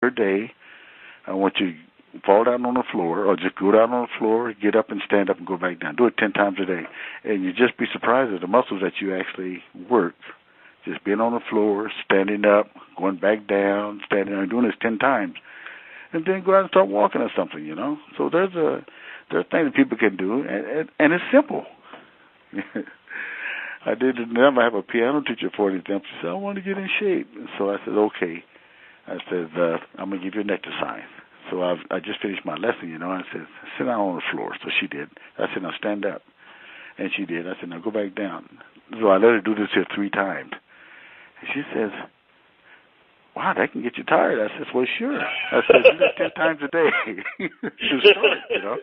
per day. I want you to fall down on the floor, or just go down on the floor, get up and stand up and go back down. Do it 10 times a day. And you'd just be surprised at the muscles that you actually work. Just being on the floor, standing up, going back down, standing down, doing this 10 times. And then go out and start walking or something, you know. So there's a thing that people can do, and it's simple. I didn't never have a piano teacher for it. She said, I want to get in shape. And so I said, okay. I said, I'm going to give you an exercise. So I just finished my lesson, you know. I said, sit down on the floor. So she did. I said, now stand up. And she did. I said, now go back down. So I let her do this here 3 times. And she says, wow, that can get you tired. I said, well, sure. I said, do that 10 times a day to start, you know.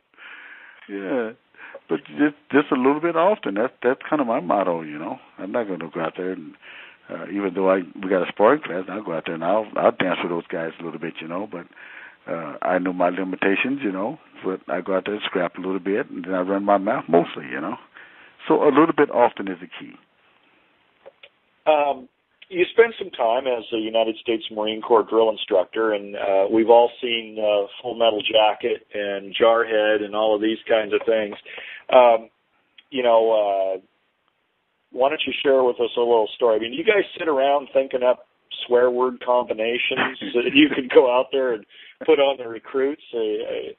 Yeah. But just a little bit often. That's kind of my motto, you know. I'm not going to go out there and, even though we got a sparring class, I'll go out there and I'll dance with those guys a little bit, you know. But I know my limitations, you know. But I go out there and scrap a little bit, and then I run my mouth mostly, you know. So a little bit often is the key. You spent some time as a United States Marine Corps drill instructor, and we've all seen Full Metal Jacket and Jarhead and all of these kinds of things. You know, why don't you share with us a little story? I mean, you guys sit around thinking up swear word combinations that you could go out there and put on the recruits. You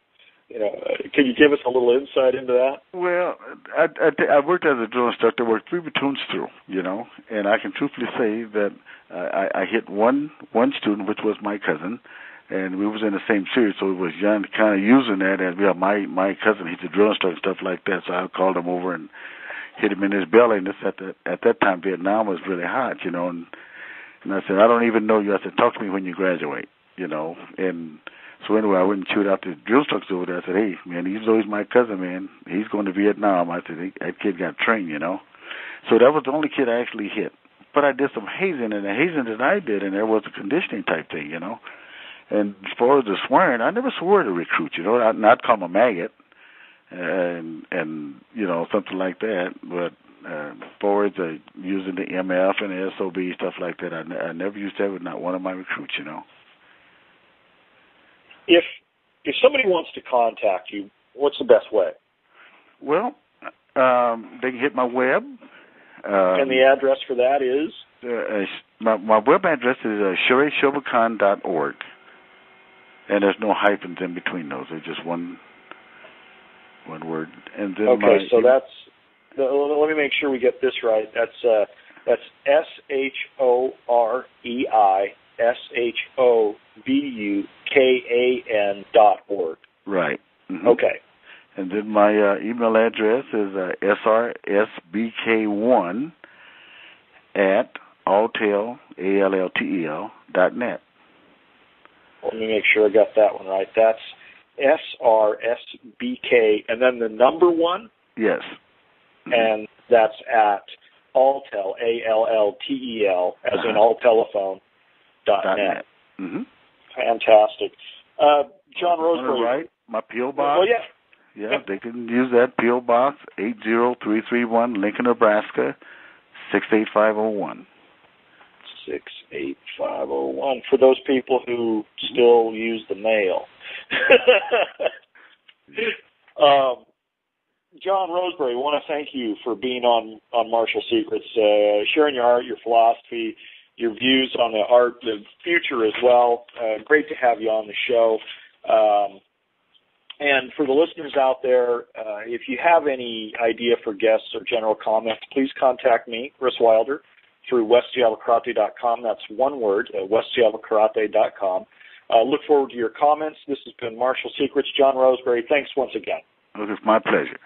know, can you give us a little insight into that? Well, I worked as a drill instructor, worked 3 platoons through, you know, and I can truthfully say that I hit one student, which was my cousin, and we was in the same series, so it was young, kind of using that as, yeah, my cousin, he's a drill instructor and stuff like that, so I called him over and hit him in his belly, and this at that time Vietnam was really hot, you know, and I said, I don't even know you. I said, talk to me when you graduate, you know, and so anyway, I went and chewed out the drill instructors over there. I said, hey, man, even though he's my cousin, man, he's going to Vietnam. I said, that kid got trained, you know. So that was the only kid I actually hit. But I did some hazing, and the hazing that I did, and there was a conditioning type thing, you know. And as far as the swearing, I never swore to recruit, you know. I'd call him a maggot and you know, something like that. But as far as using the MF and the SOB, stuff like that, I never used that with not one of my recruits, you know. If somebody wants to contact you, what's the best way? Well, they can hit my web. And the address for that is? My web address is sherryshobacon.org. And there's no hyphens in between those. They're just one word. And then okay, so that's, let me make sure we get this right. That's SHOREISHOBUKAN.org. Right. Mm-hmm. Okay. And then my email address is srsbk1 at alltel.net. Let me make sure I got that one right. That's SRSBK and then the number 1? Yes. Mm-hmm. And that's at Alltel, ALLTEL, as in alltelephone.net. Mm-hmm. Fantastic. John Roseberry. Right, my P.O. Box. Well, yeah. Yeah, they can use that P.O. Box 80331, Lincoln, Nebraska 68501. 68501 for those people who still use the mail. John Roseberry, I want to thank you for being on Martial Secrets, sharing your art, your philosophy, your views on the art, the future as well. Great to have you on the show. And for the listeners out there, if you have any idea for guests or general comments, please contact me, Kris Wilder, through westseattlekarate.com. That's one word, westseattlekarate.com. Look forward to your comments. This has been Martial Secrets. John Roseberry, thanks once again. It was my pleasure.